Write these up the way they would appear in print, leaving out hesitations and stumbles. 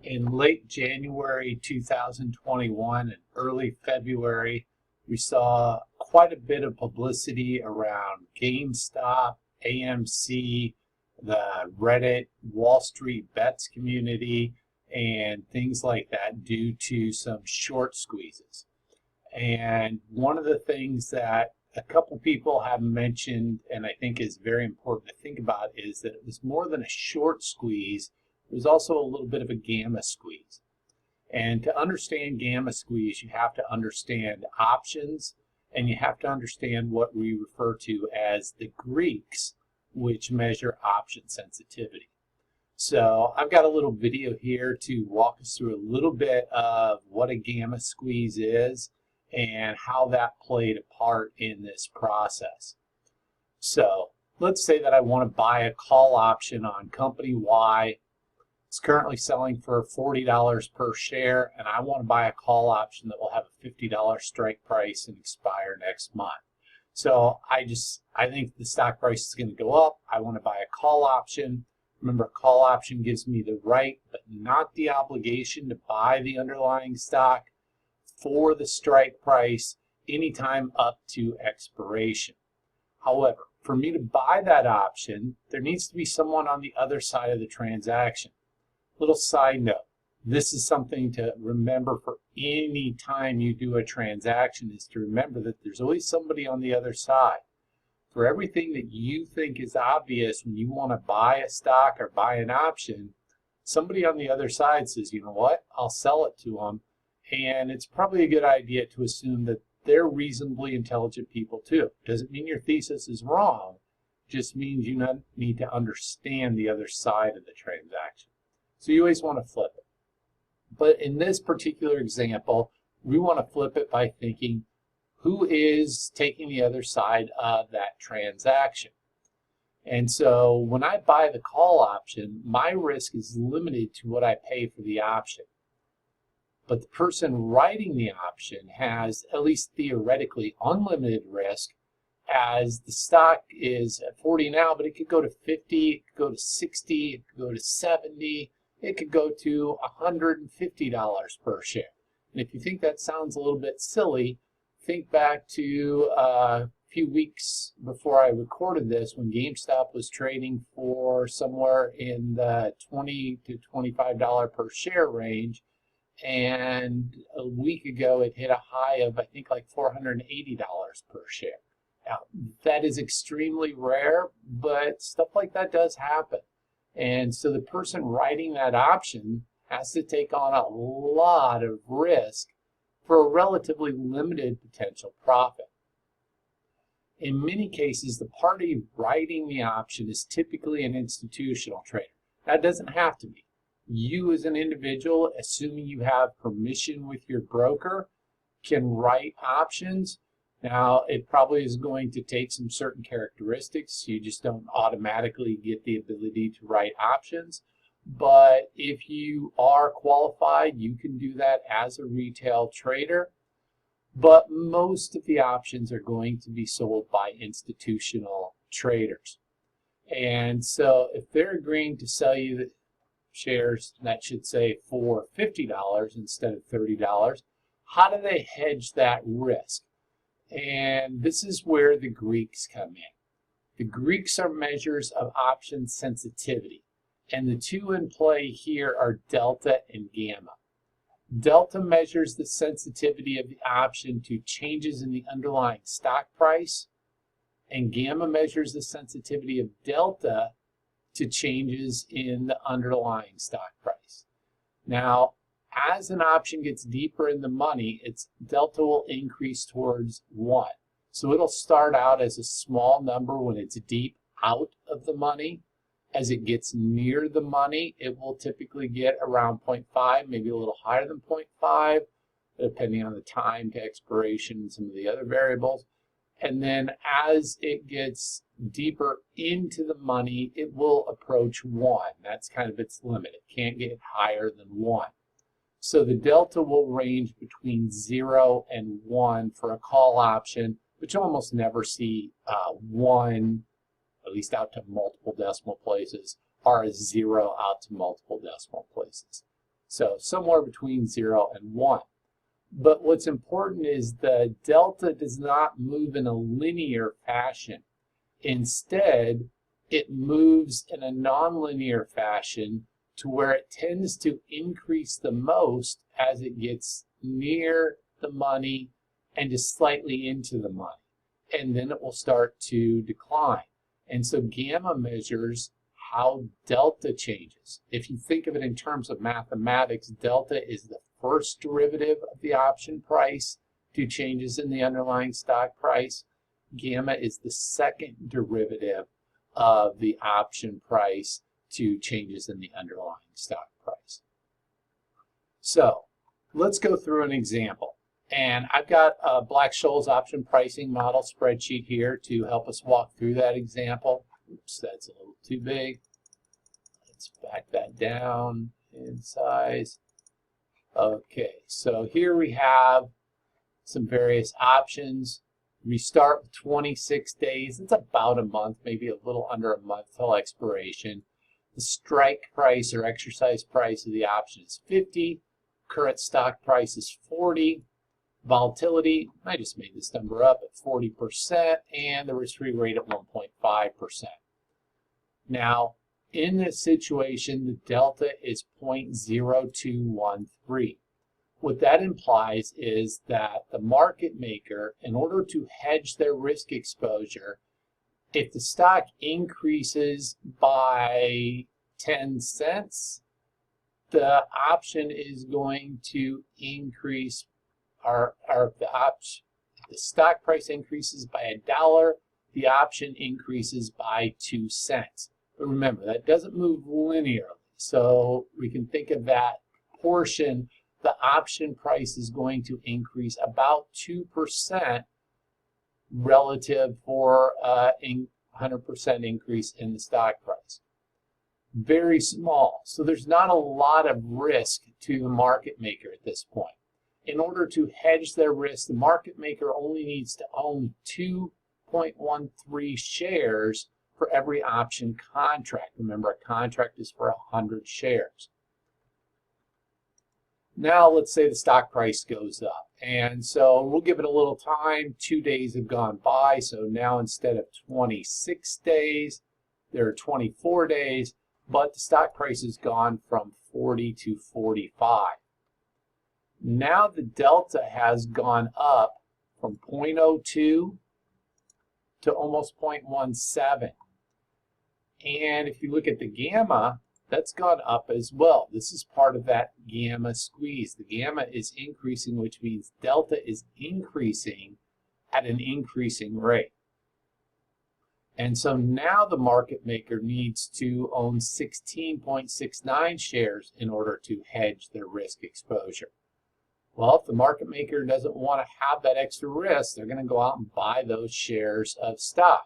In late January 2021 and early February, we saw quite a bit of publicity around GameStop, AMC, the Reddit, Wall Street Bets community, and things like that due to some short squeezes. And one of the things that a couple people have mentioned, and I think is very important to think about, is that it was more than a short squeeze. It was also a little bit of a gamma squeeze. And to understand gamma squeeze, you have to understand options, and you have to understand what we refer to as the Greeks, which measure option sensitivity. So I've got a little video here to walk us through a little bit of what a gamma squeeze is and how that played a part in this process. So let's say that I want to buy a call option on company Y. It's currently selling for $40 per share, and I want to buy a call option that will have a $50 strike price and expire next month. So I think the stock price is going to go up. I want to buy a call option. Remember, a call option gives me the right but not the obligation to buy the underlying stock for the strike price anytime up to expiration. However, for me to buy that option, there needs to be someone on the other side of the transaction. Little side note, this is something to remember for any time you do a transaction, is to remember that there's always somebody on the other side. For everything that you think is obvious when you want to buy a stock or buy an option, somebody on the other side says, you know what, I'll sell it to them. And it's probably a good idea to assume that they're reasonably intelligent people too. Doesn't mean your thesis is wrong, just means you need to understand the other side of the transaction. So you always want to flip it. But in this particular example, we want to flip it by thinking, who is taking the other side of that transaction? And so when I buy the call option, my risk is limited to what I pay for the option. But the person writing the option has, at least theoretically, unlimited risk, as the stock is at 40 now, but it could go to 50, it could go to 60, it could go to 70, it could go to $150 per share. And if you think that sounds a little bit silly, think back to a few weeks before I recorded this when GameStop was trading for somewhere in the $20 to $25 per share range. And a week ago, it hit a high of, I think, like $480 per share. Now, that is extremely rare, but stuff like that does happen. And so the person writing that option has to take on a lot of risk for a relatively limited potential profit. In many cases, the party writing the option is typically an institutional trader. That doesn't have to be. You as an individual, assuming you have permission with your broker, can write options. Now, it probably is going to take some certain characteristics. You just don't automatically get the ability to write options. But if you are qualified, you can do that as a retail trader. But most of the options are going to be sold by institutional traders. And so if they're agreeing to sell you the shares, that should say for $50 instead of $30, how do they hedge that risk? And this is where the Greeks come in. The Greeks are measures of option sensitivity, and the two in play here are delta and gamma. Delta measures the sensitivity of the option to changes in the underlying stock price, and gamma measures the sensitivity of delta to changes in the underlying stock price. Now, as an option gets deeper in the money, its delta will increase towards 1. So it'll start out as a small number when it's deep out of the money. As it gets near the money, it will typically get around 0.5, maybe a little higher than 0.5, depending on the time to expiration and some of the other variables. And then as it gets deeper into the money, it will approach 1. That's kind of its limit. It can't get higher than 1. So the delta will range between 0 and 1 for a call option, but you almost never see 1, at least out to multiple decimal places, or a 0 out to multiple decimal places. So somewhere between 0 and 1. But what's important is the delta does not move in a linear fashion. Instead, it moves in a nonlinear fashion to where it tends to increase the most as it gets near the money and just slightly into the money. And then it will start to decline. And so gamma measures how delta changes. If you think of it in terms of mathematics, delta is the first derivative of the option price to changes in the underlying stock price. Gamma is the second derivative of the option price to changes in the underlying stock price. So let's go through an example. And I've got a Black-Scholes option pricing model spreadsheet here to help us walk through that example. Oops, that's a little too big. Let's back that down in size. Okay, so here we have some various options. We start with 26 days. It's about a month, maybe a little under a month till expiration. The strike price or exercise price of the option is 50. Current stock price is 40. Volatility, I just made this number up, at 40%, and the risk-free rate at 1.5%. Now, in this situation, the delta is 0.0213. What that implies is that the market maker, in order to hedge their risk exposure, if the stock increases by 10 cents, the option is going to increase, or the stock price increases by $1, the option increases by 2 cents. But remember, that doesn't move linearly. So we can think of that portion, the option price is going to increase about 2% relative for a 100% increase in the stock price. Very small. So there's not a lot of risk to the market maker at this point. In order to hedge their risk, the market maker only needs to own 2.13 shares for every option contract. Remember, a contract is for 100 shares. Now, let's say the stock price goes up. And so we'll give it a little time. 2 days have gone by. So now instead of 26 days, there are 24 days. But the stock price has gone from 40 to 45. Now the delta has gone up from 0.02 to almost 0.17. And if you look at the gamma, that's gone up as well. This is part of that gamma squeeze. The gamma is increasing, which means delta is increasing at an increasing rate. And so now the market maker needs to own 16.69 shares in order to hedge their risk exposure. Well, if the market maker doesn't want to have that extra risk, they're going to go out and buy those shares of stock,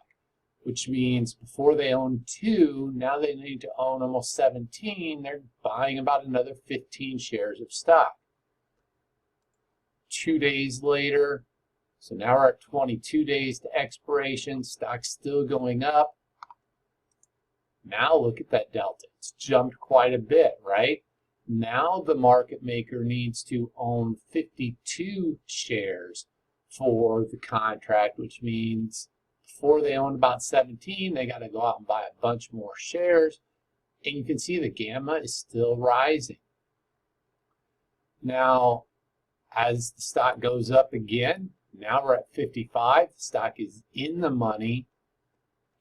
which means before they own 2, now they need to own almost 17. They're buying about another 15 shares of stock. 2 days later, so now we're at 22 days to expiration. Stock's still going up. Now look at that delta. It's jumped quite a bit, right? Now the market maker needs to own 52 shares for the contract, which means before they own about 17, they got to go out and buy a bunch more shares. And you can see the gamma is still rising. Now, as the stock goes up again, now we're at 55. The stock is in the money.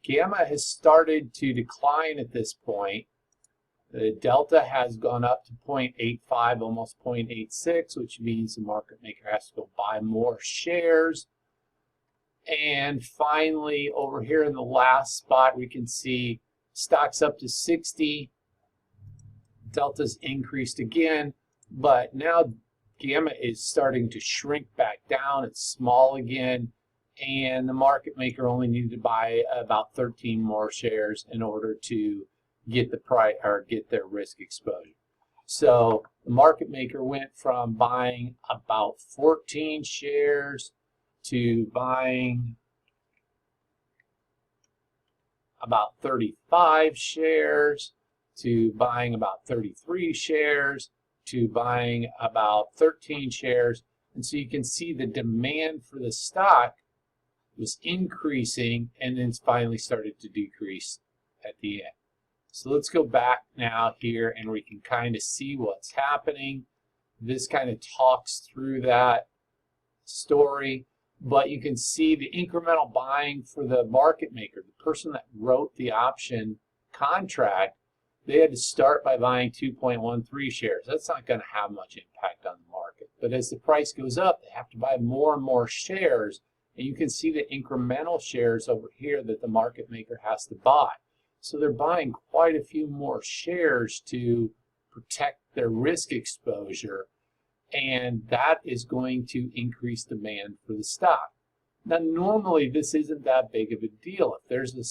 Gamma has started to decline at this point. The delta has gone up to 0.85, almost 0.86, which means the market maker has to go buy more shares. And finally, over here in the last spot, we can see stock's up to 60. Delta's increased again, but now gamma is starting to shrink back down. It's small again, and the market maker only needed to buy about 13 more shares in order to get the price or get their risk exposure. So the market maker went from buying about 14 shares to buying about 35 shares to buying about 33 shares to buying about 13 shares. And so you can see the demand for the stock was increasing and then finally started to decrease at the end. So let's go back now here and we can kind of see what's happening. This kind of talks through that story, but you can see the incremental buying for the market maker, the person that wrote the option contract. They had to start by buying 2.13 shares. That's not going to have much impact on the market. But as the price goes up, they have to buy more and more shares. And you can see the incremental shares over here that the market maker has to buy. So they're buying quite a few more shares to protect their risk exposure. And that is going to increase demand for the stock. Now, normally this isn't that big of a deal. If there's a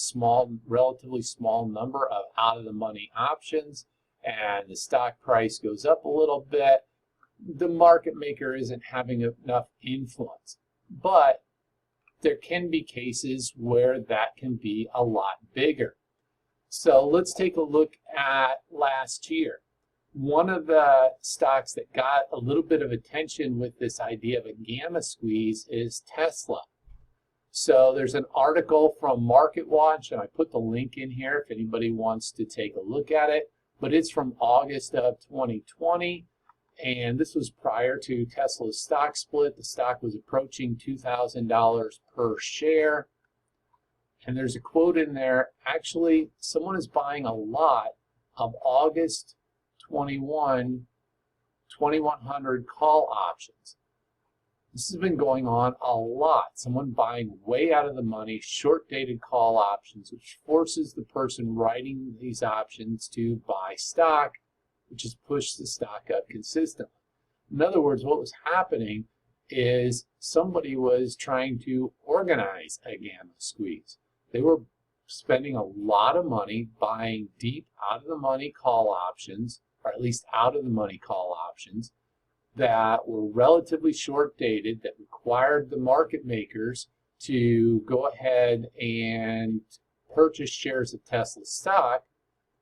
relatively small number of out-of-the-money options and the stock price goes up a little bit, the market maker isn't having enough influence. But there can be cases where that can be a lot bigger. So let's take a look at last year. One of the stocks that got a little bit of attention with this idea of a gamma squeeze is Tesla. So there's an article from MarketWatch, and I put the link in here if anybody wants to take a look at it. But it's from August of 2020, and this was prior to Tesla's stock split. The stock was approaching $2,000 per share. And there's a quote in there, actually, someone is buying a lot of August 2100 call options. This has been going on a lot. Someone buying way out of the money, short-dated call options, which forces the person writing these options to buy stock, which has pushed the stock up consistently. In other words, what was happening is somebody was trying to organize a gamma squeeze. They were spending a lot of money buying deep out-of-the-money call options, or at least out-of-the-money call options, that were relatively short-dated, that required the market makers to go ahead and purchase shares of Tesla stock.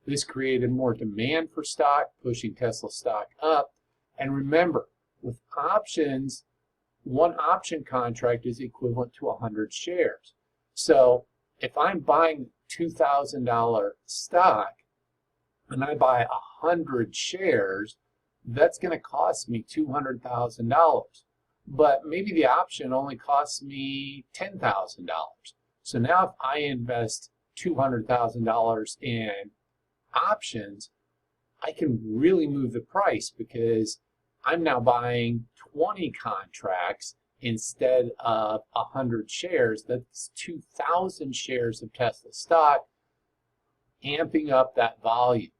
This created more demand for stock, pushing Tesla stock up. And remember, with options, one option contract is equivalent to 100 shares. So if I'm buying $2,000 stock and I buy 100 shares, that's going to cost me $200,000. But maybe the option only costs me $10,000. So now if I invest $200,000 in options, I can really move the price because I'm now buying 20 contracts instead of 100 shares. That's 2,000 shares of Tesla stock, amping up that volume.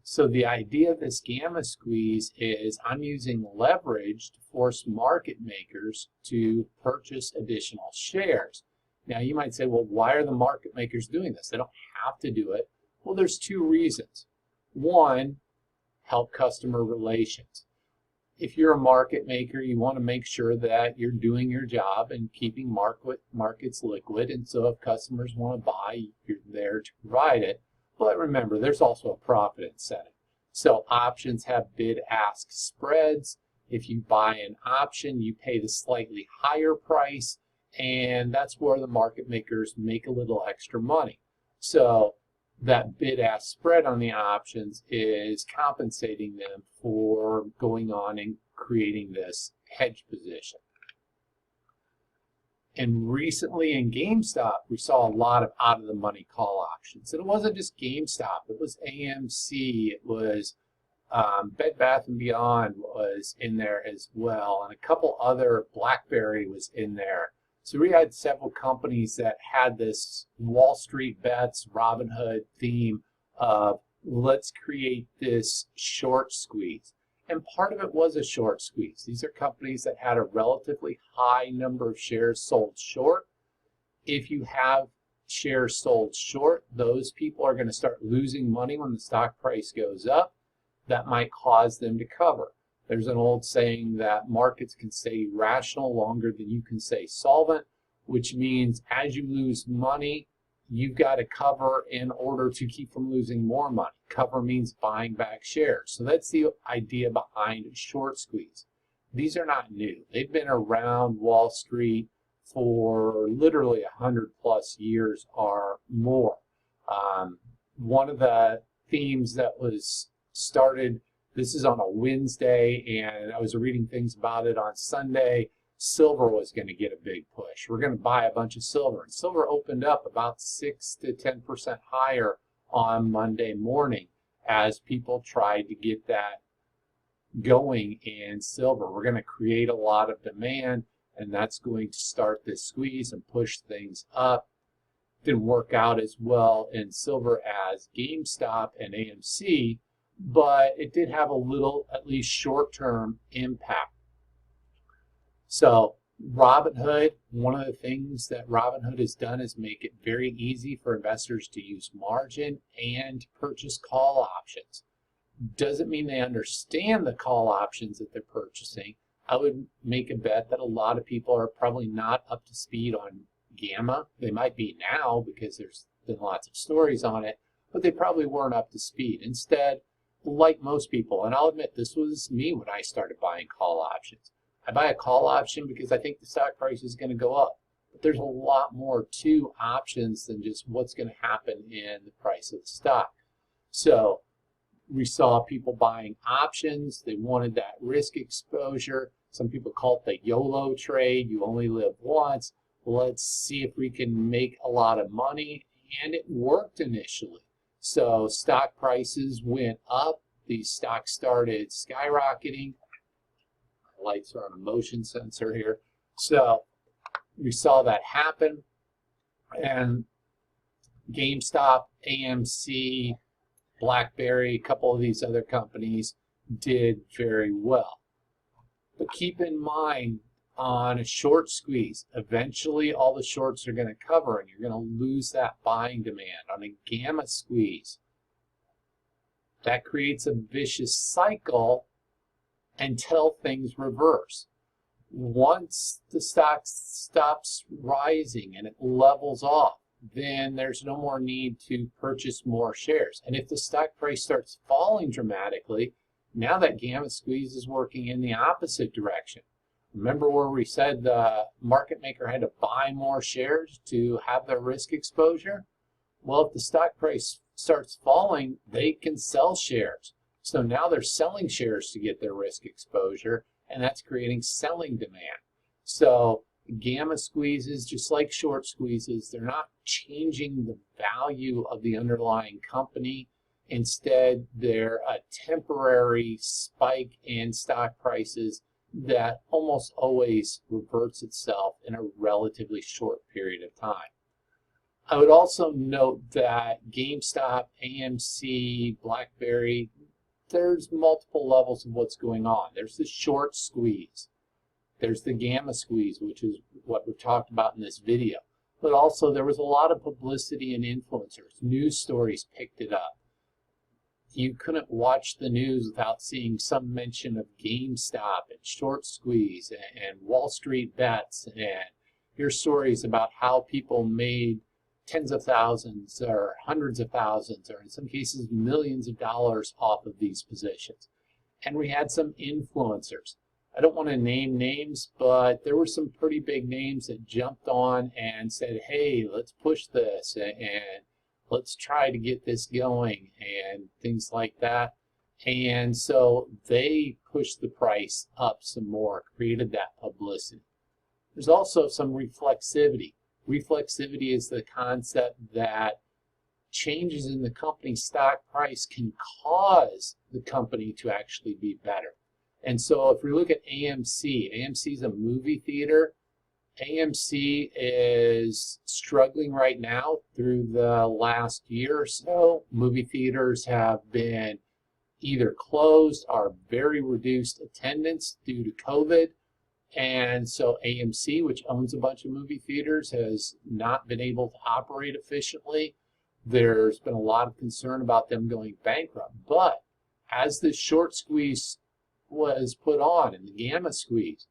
So the idea of this gamma squeeze is I'm using leverage to force market makers to purchase additional shares. Now you might say, well, why are the market makers doing this? They don't have to do it. Well, there's two reasons. One, help customer relations. If you're a market maker, you want to make sure that you're doing your job and keeping markets liquid. And so if customers want to buy, you're there to provide it. But remember, there's also a profit incentive. So options have bid-ask spreads. If you buy an option, you pay the slightly higher price, and that's where the market makers make a little extra money. So that bid-ask spread on the options is compensating them for going on and creating this hedge position. And recently in GameStop, we saw a lot of out-of-the-money call options. And it wasn't just GameStop. It was AMC. It was Bed Bath & Beyond was in there as well. And a couple other, BlackBerry was in there. So we had several companies that had this Wall Street Bets, Robinhood theme of let's create this short squeeze. And part of it was a short squeeze. These are companies that had a relatively high number of shares sold short. If you have shares sold short, those people are going to start losing money when the stock price goes up. That might cause them to cover. There's an old saying that markets can stay rational longer than you can stay solvent, which means as you lose money, you've got to cover in order to keep from losing more money. Cover means buying back shares. So that's the idea behind a short squeeze. These are not new. They've been around Wall Street for literally 100+ years or more. One of the themes that was started, this is on a Wednesday, and I was reading things about it on Sunday. Silver was going to get a big push. We're going to buy a bunch of silver. And silver opened up about 6 to 10% higher on Monday morning as people tried to get that going in silver. We're going to create a lot of demand, and that's going to start this squeeze and push things up. Didn't work out as well in silver as GameStop and AMC, but it did have a little, at least short-term impact. So Robinhood, one of the things that Robinhood has done is make it very easy for investors to use margin and purchase call options. Doesn't mean they understand the call options that they're purchasing. I would make a bet that a lot of people are probably not up to speed on Gamma. They might be now because there's been lots of stories on it, but they probably weren't up to speed. Instead, like most people, and I'll admit this was me when I started buying call options. I buy a call option because I think the stock price is going to go up. But there's a lot more to options than just what's going to happen in the price of the stock. So we saw people buying options. They wanted that risk exposure. Some people call it the YOLO trade. You only live once. Let's see if we can make a lot of money. And it worked initially. So stock prices went up. These stocks started skyrocketing. Lights are on a motion sensor here. So we saw that happen. And GameStop, AMC, BlackBerry, a couple of these other companies did very well. But keep in mind, on a short squeeze, eventually all the shorts are going to cover and you're going to lose that buying demand. On a gamma squeeze, that creates a vicious cycle until things reverse. Once the stock stops rising and it levels off, then there's no more need to purchase more shares. And if the stock price starts falling dramatically, now that gamma squeeze is working in the opposite direction. Remember where we said the market maker had to buy more shares to have their risk exposure? Well, if the stock price starts falling, they can sell shares. So now they're selling shares to get their risk exposure, and that's creating selling demand. So gamma squeezes, just like short squeezes, they're not changing the value of the underlying company. Instead, they're a temporary spike in stock prices that almost always reverts itself in a relatively short period of time. I would also note that GameStop, AMC, BlackBerry, there's multiple levels of what's going on. There's the short squeeze. There's the gamma squeeze, which is what we've talked about in this video. But also there was a lot of publicity and influencers. News stories picked it up. You couldn't watch the news without seeing some mention of GameStop and short squeeze and Wall Street bets. And here's stories about how people made tens of thousands or hundreds of thousands, or in some cases millions of dollars off of these positions. And we had some influencers. I don't want to name names, but there were some pretty big names that jumped on and said, hey, let's push this and let's try to get this going and things like that. And so they pushed the price up some more, created that publicity. There's also some reflexivity. Reflexivity is the concept that changes in the company's stock price can cause the company to actually be better. And so if we look at AMC, AMC is a movie theater. AMC is struggling right now through the last year or so. Movie theaters have been either closed or very reduced attendance due to COVID. And so AMC, which owns a bunch of movie theaters, has not been able to operate efficiently. There's been a lot of concern about them going bankrupt. But as this short squeeze was put on and the gamma squeeze,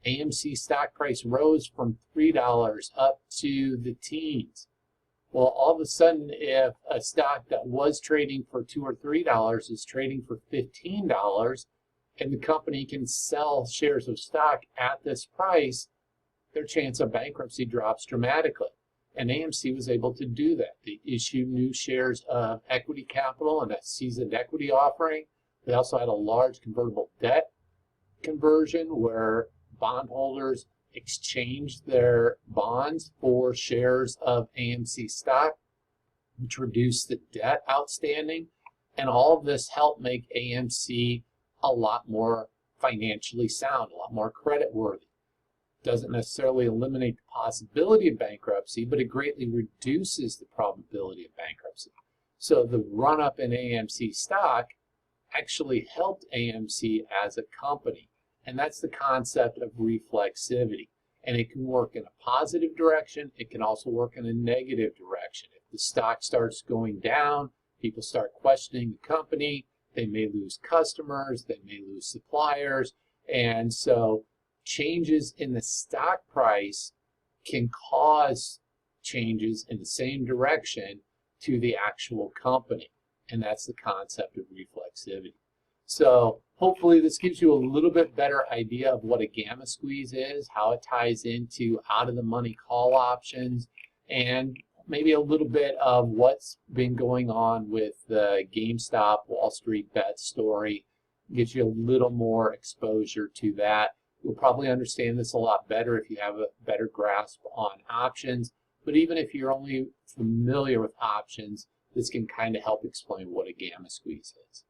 AMC stock price rose from $3 up to the teens. Well, all of a sudden, if a stock that was trading for $2 or $3 is trading for $15, and the company can sell shares of stock at this price, their chance of bankruptcy drops dramatically. And AMC was able to do that. They issued new shares of equity capital in a seasoned equity offering. They also had a large convertible debt conversion where bondholders exchanged their bonds for shares of AMC stock, which reduced the debt outstanding. And all of this helped make AMC a lot more financially sound, a lot more credit worthy. Doesn't necessarily eliminate the possibility of bankruptcy, but it greatly reduces the probability of bankruptcy. So the run-up in AMC stock actually helped AMC as a company. And that's the concept of reflexivity. And it can work in a positive direction. It can also work in a negative direction. If the stock starts going down, people start questioning the company. They may lose customers. They may lose suppliers. And so changes in the stock price can cause changes in the same direction to the actual company. And that's the concept of reflexivity. So hopefully this gives you a little bit better idea of what a gamma squeeze is, how it ties into out-of-the-money call options, and maybe a little bit of what's been going on with the GameStop Wall Street bet story. Gives you a little more exposure to that. You'll probably understand this a lot better if you have a better grasp on options. But even if you're only familiar with options, this can kind of help explain what a gamma squeeze is.